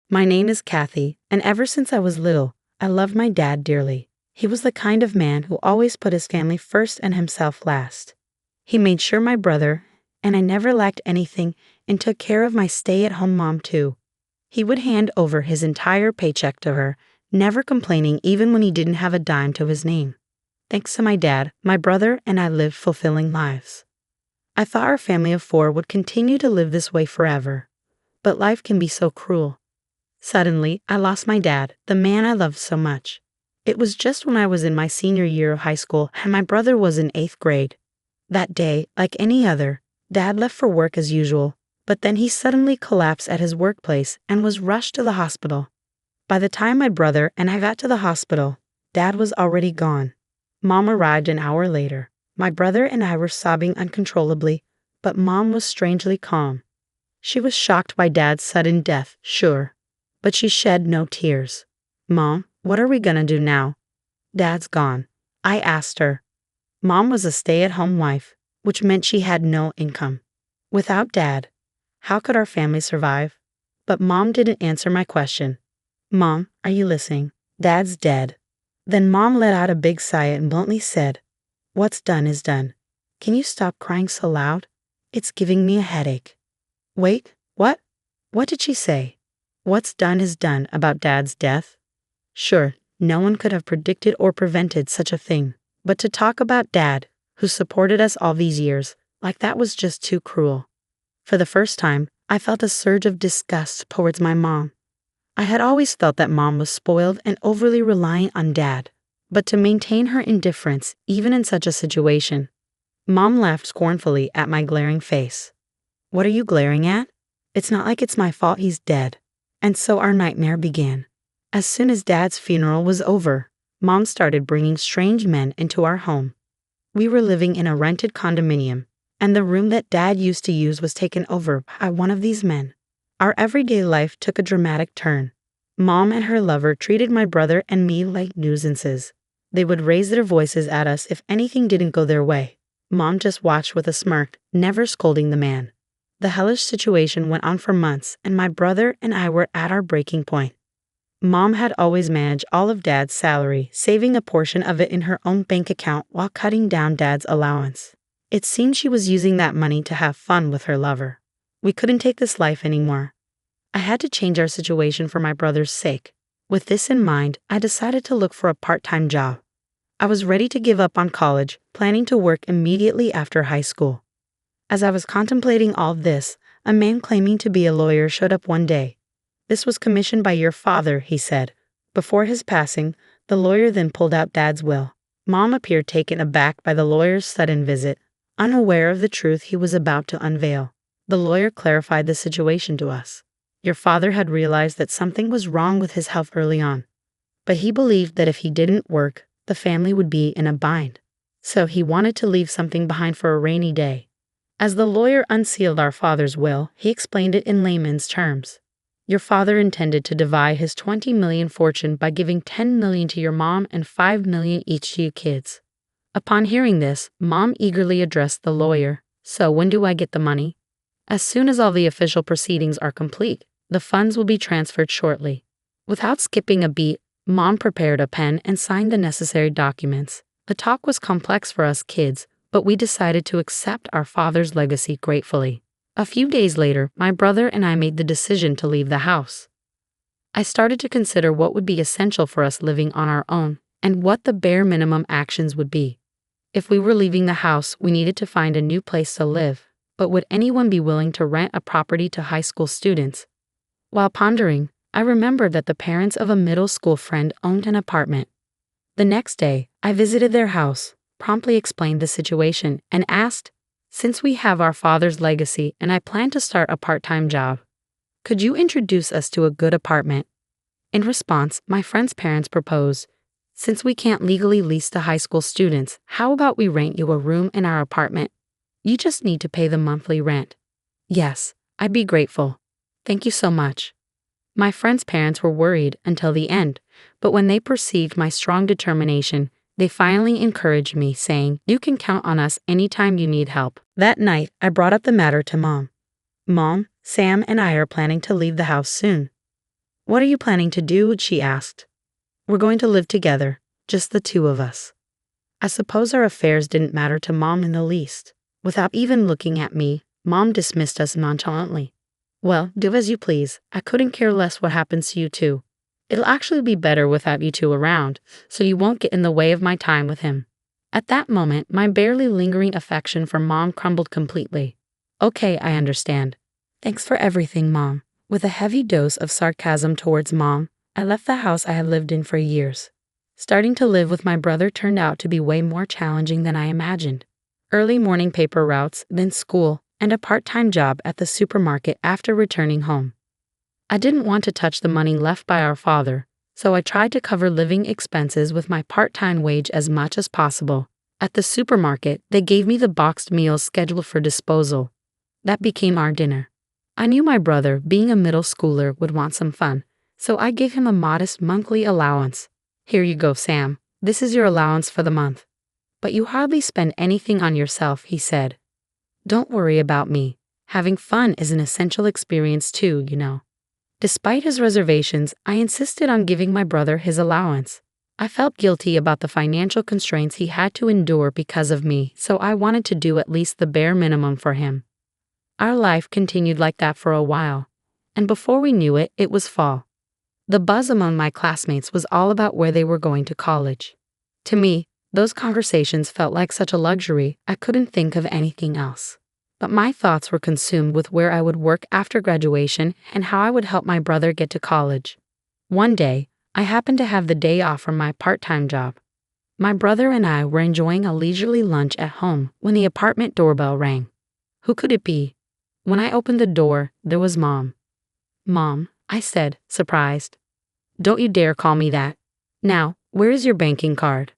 My name is Kathy, and ever since I was little, I loved my dad dearly. He was the kind of man who always put his family first and himself last. He made sure my brother and I never lacked anything and took care of my stay-at-home mom too. He would hand over his entire paycheck to her, never complaining even when he didn't have a dime to his name. Thanks to my dad, my brother and I lived fulfilling lives. I thought our family of 4 would continue to live this way forever. But life can be so cruel. Suddenly, I lost my dad, the man I loved so much. It was just when I was in my senior year of high school and my brother was in 8th grade. That day, like any other, Dad left for work as usual, but then he suddenly collapsed at his workplace and was rushed to the hospital. By the time my brother and I got to the hospital, Dad was already gone. Mom arrived an hour later. My brother and I were sobbing uncontrollably, but Mom was strangely calm. She was shocked by Dad's sudden death, sure, but she shed no tears. "Mom, what are we gonna do now? Dad's gone," I asked her. Mom was a stay-at-home wife, which meant she had no income. Without Dad, how could our family survive? But Mom didn't answer my question. "Mom, are you listening? Dad's dead." Then Mom let out a big sigh and bluntly said, "What's done is done. Can you stop crying so loud? It's giving me a headache." Wait, what? What did she say? What's done is done about Dad's death? Sure, no one could have predicted or prevented such a thing. But to talk about Dad, who supported us all these years, like that was just too cruel. For the first time, I felt a surge of disgust towards my mom. I had always felt that Mom was spoiled and overly reliant on Dad. But to maintain her indifference, even in such a situation. Mom laughed scornfully at my glaring face. "What are you glaring at? It's not like it's my fault he's dead." And so our nightmare began. As soon as Dad's funeral was over, Mom started bringing strange men into our home. We were living in a rented condominium, and the room that Dad used to use was taken over by one of these men. Our everyday life took a dramatic turn. Mom and her lover treated my brother and me like nuisances. They would raise their voices at us if anything didn't go their way. Mom just watched with a smirk, never scolding the man. The hellish situation went on for months, and my brother and I were at our breaking point. Mom had always managed all of Dad's salary, saving a portion of it in her own bank account while cutting down Dad's allowance. It seemed she was using that money to have fun with her lover. We couldn't take this life anymore. I had to change our situation for my brother's sake. With this in mind, I decided to look for a part-time job. I was ready to give up on college, planning to work immediately after high school. As I was contemplating all this, a man claiming to be a lawyer showed up one day. "This was commissioned by your father," he said. Before his passing, the lawyer then pulled out Dad's will. Mom appeared taken aback by the lawyer's sudden visit, unaware of the truth he was about to unveil. The lawyer clarified the situation to us. Your father had realized that something was wrong with his health early on, but he believed that if he didn't work, the family would be in a bind. So he wanted to leave something behind for a rainy day. As the lawyer unsealed our father's will, he explained it in layman's terms. Your father intended to divide his $20 million fortune by giving $10 million to your mom and $5 million each to you kids. Upon hearing this, Mom eagerly addressed the lawyer. "So when do I get the money?" "As soon as all the official proceedings are complete. The funds will be transferred shortly." Without skipping a beat, Mom prepared a pen and signed the necessary documents. The talk was complex for us kids, but we decided to accept our father's legacy gratefully. A few days later, my brother and I made the decision to leave the house. I started to consider what would be essential for us living on our own, and what the bare minimum actions would be. If we were leaving the house, we needed to find a new place to live, but would anyone be willing to rent a property to high school students? While pondering, I remembered that the parents of a middle school friend owned an apartment. The next day, I visited their house, promptly explained the situation, and asked, "Since we have our father's legacy and I plan to start a part-time job, could you introduce us to a good apartment?" In response, my friend's parents proposed, "Since we can't legally lease to high school students, how about we rent you a room in our apartment? You just need to pay the monthly rent." Yes, I'd be grateful. Thank you so much. My friend's parents were worried until the end, but when they perceived my strong determination, they finally encouraged me, saying, "You can count on us anytime you need help." That night, I brought up the matter to Mom. "Mom, Sam and I are planning to leave the house soon. "What are you planning to do?" she asked. "We're going to live together, just the two of us." I suppose our affairs didn't matter to Mom in the least. Without even looking at me, Mom dismissed us nonchalantly. "Well, do as you please. I couldn't care less what happens to you two. It'll actually be better without you two around, so you won't get in the way of my time with him." At that moment, my barely lingering affection for Mom crumbled completely. "Okay, I understand. Thanks for everything, Mom." With a heavy dose of sarcasm towards Mom, I left the house I had lived in for years. Starting to live with my brother turned out to be way more challenging than I imagined. Early morning paper routes, then school, and a part-time job at the supermarket after returning home. I didn't want to touch the money left by our father, so I tried to cover living expenses with my part-time wage as much as possible. At the supermarket, they gave me the boxed meals scheduled for disposal. That became our dinner. I knew my brother, being a middle schooler, would want some fun, so I gave him a modest monthly allowance. "Here you go, Sam. This is your allowance for the month. But you hardly spend anything on yourself," he said. "Don't worry about me. Having fun is an essential experience too, you know." Despite his reservations, I insisted on giving my brother his allowance. I felt guilty about the financial constraints he had to endure because of me, so I wanted to do at least the bare minimum for him. Our life continued like that for a while, and before we knew it, it was fall. The buzz among my classmates was all about where they were going to college. To me, those conversations felt like such a luxury, I couldn't think of anything else. But my thoughts were consumed with where I would work after graduation and how I would help my brother get to college. One day, I happened to have the day off from my part-time job. My brother and I were enjoying a leisurely lunch at home when the apartment doorbell rang. Who could it be? When I opened the door, there was Mom. "Mom," I said, surprised. "Don't you dare call me that. Now, where is your banking card?"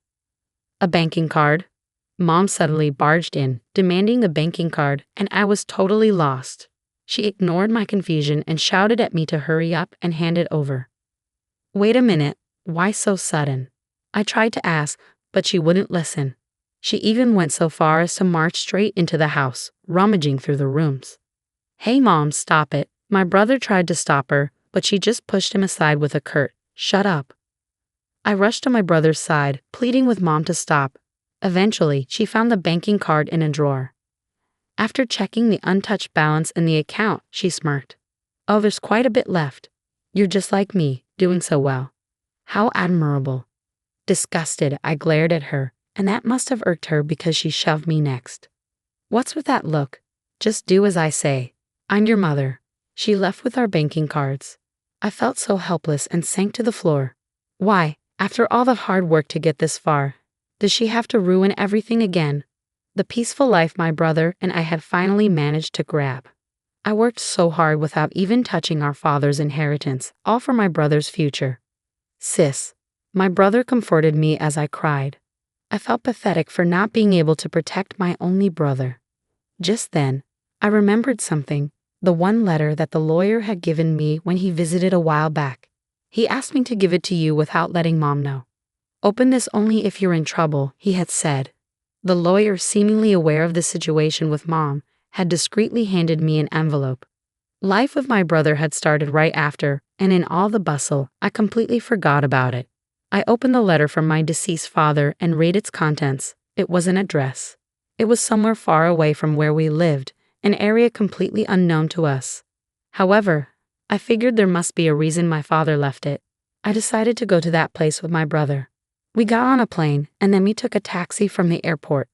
"A banking card?" Mom suddenly barged in, demanding the banking card, and I was totally lost. She ignored my confusion and shouted at me to hurry up and hand it over. "Wait a minute, why so sudden?" I tried to ask, but she wouldn't listen. She even went so far as to march straight into the house, rummaging through the rooms. "Hey Mom, stop it." My brother tried to stop her, but she just pushed him aside with a curt, "Shut up." I rushed to my brother's side, pleading with Mom to stop. Eventually, she found the banking card in a drawer. After checking the untouched balance in the account, she smirked. "Oh, there's quite a bit left. You're just like me, doing so well. How admirable." Disgusted, I glared at her, and that must have irked her because she shoved me next. "What's with that look? Just do as I say. I'm your mother." She left with our banking cards. I felt so helpless and sank to the floor. Why, after all the hard work to get this far, does she have to ruin everything again? The peaceful life my brother and I had finally managed to grab. I worked so hard without even touching our father's inheritance, all for my brother's future. "Sis," my brother comforted me as I cried. I felt pathetic for not being able to protect my only brother. Just then, I remembered something, the one letter that the lawyer had given me when he visited a while back. He asked me to give it to you without letting Mom know. "Open this only if you're in trouble," he had said. The lawyer, seemingly aware of the situation with Mom, had discreetly handed me an envelope. Life with my brother had started right after, and in all the bustle, I completely forgot about it. I opened the letter from my deceased father and read its contents. It was an address. It was somewhere far away from where we lived, an area completely unknown to us. However, I figured there must be a reason my father left it. I decided to go to that place with my brother. We got on a plane, and then we took a taxi from the airport.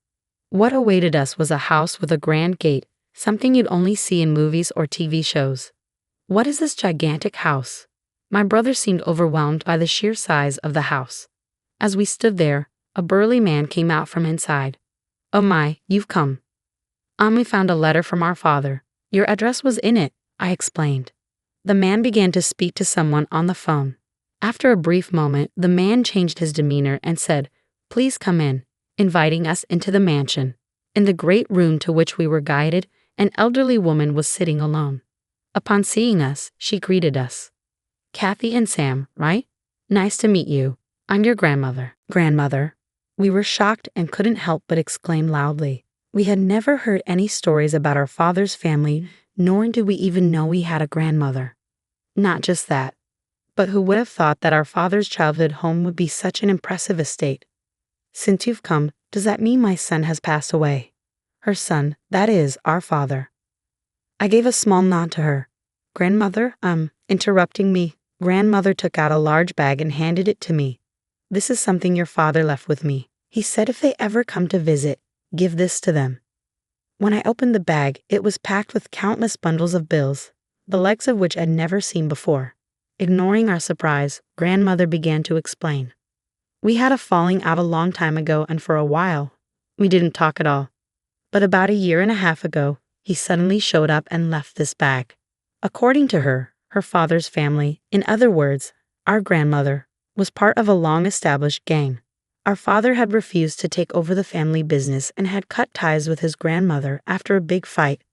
What awaited us was a house with a grand gate, something you'd only see in movies or TV shows. "What is this gigantic house?" My brother seemed overwhelmed by the sheer size of the house. As we stood there, a burly man came out from inside. "Oh my, you've come." We found a letter from our father. Your address was in it," I explained. The man began to speak to someone on the phone. After a brief moment, the man changed his demeanor and said, "Please come in," inviting us into the mansion. In the great room to which we were guided, an elderly woman was sitting alone. Upon seeing us, she greeted us. "Kathy and Sam, right? Nice to meet you. I'm your grandmother." Grandmother. We were shocked and couldn't help but exclaim loudly. We had never heard any stories about our father's family, nor did we even know we had a grandmother. Not just that, But who would have thought that our father's childhood home would be such an impressive estate? Since you've come, does that mean my son has passed away? Her son, that is, our father. I gave a small nod to her. Grandmother, interrupting me, grandmother took out a large bag and handed it to me. This is something your father left with me. He said if they ever come to visit, give this to them. When I opened the bag, it was packed with countless bundles of bills, the likes of which I'd never seen before. Ignoring our surprise, grandmother began to explain. We had a falling out a long time ago, and for a while, we didn't talk at all. But about a year and a half ago, he suddenly showed up and left this bag. According to her, her father's family, in other words, our grandmother, was part of a long-established gang. Our father had refused to take over the family business and had cut ties with his grandmother after a big fight.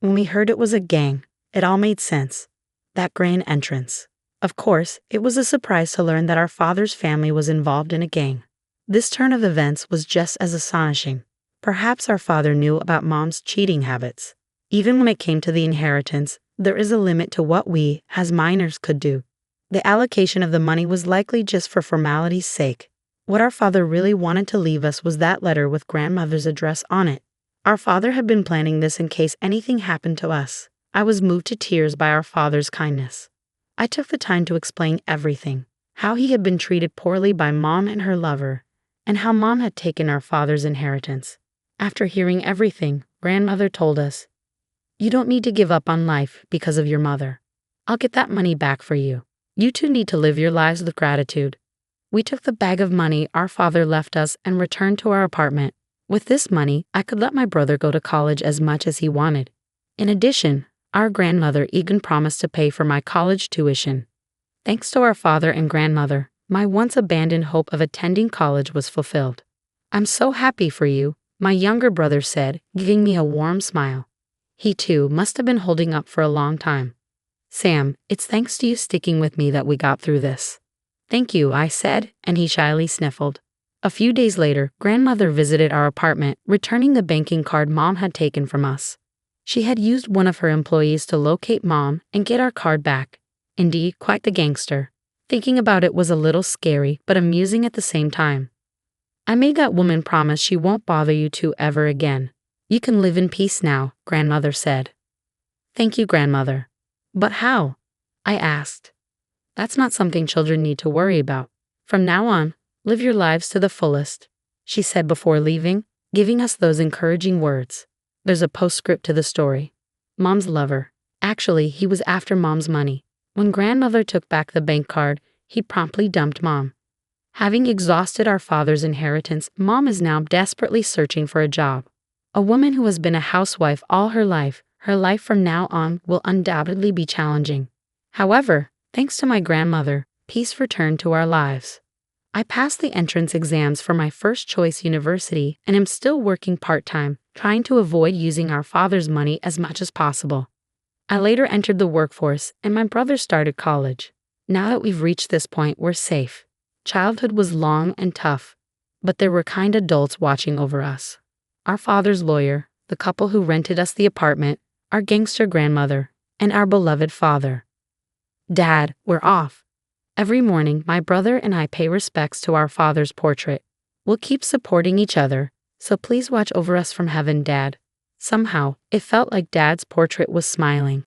When we heard it was a gang, it all made sense. That grand entrance. Of course, it was a surprise to learn that our father's family was involved in a gang. This turn of events was just as astonishing. Perhaps our father knew about Mom's cheating habits. Even when it came to the inheritance, there is a limit to what we, as minors, could do. The allocation of the money was likely just for formality's sake. What our father really wanted to leave us was that letter with grandmother's address on it. Our father had been planning this in case anything happened to us. I was moved to tears by our father's kindness. I took the time to explain everything, how he had been treated poorly by Mom and her lover, and how Mom had taken our father's inheritance. After hearing everything, grandmother told us, "You don't need to give up on life because of your mother. I'll get that money back for you. You two need to live your lives with gratitude." We took the bag of money our father left us and returned to our apartment. With this money, I could let my brother go to college as much as he wanted. In addition, our grandmother even promised to pay for my college tuition. Thanks to our father and grandmother, my once abandoned hope of attending college was fulfilled. "I'm so happy for you," my younger brother said, giving me a warm smile. He too must have been holding up for a long time. "Sam, it's thanks to you sticking with me that we got through this." "Thank you," I said, and he shyly sniffled. A few days later, grandmother visited our apartment, returning the banking card Mom had taken from us. She had used one of her employees to locate Mom and get our card back. Indeed, quite the gangster. Thinking about it was a little scary, but amusing at the same time. "I made that woman promise she won't bother you two ever again. You can live in peace now," grandmother said. "Thank you, grandmother." "But how?" I asked. "That's not something children need to worry about. From now on, live your lives to the fullest," she said before leaving, giving us those encouraging words. There's a postscript to the story. Mom's lover. Actually, he was after Mom's money. When grandmother took back the bank card, he promptly dumped Mom. Having exhausted our father's inheritance, Mom is now desperately searching for a job. A woman who has been a housewife all her life from now on will undoubtedly be challenging. However, thanks to my grandmother, peace returned to our lives. I passed the entrance exams for my first choice university and am still working part-time, trying to avoid using our father's money as much as possible. I later entered the workforce and my brother started college. Now that we've reached this point, we're safe. Childhood was long and tough, but there were kind adults watching over us. Our father's lawyer, the couple who rented us the apartment, our gangster grandmother, and our beloved father. "Dad, we're off." Every morning, my brother and I pay respects to our father's portrait. We'll keep supporting each other, so please watch over us from heaven, Dad. Somehow, it felt like Dad's portrait was smiling.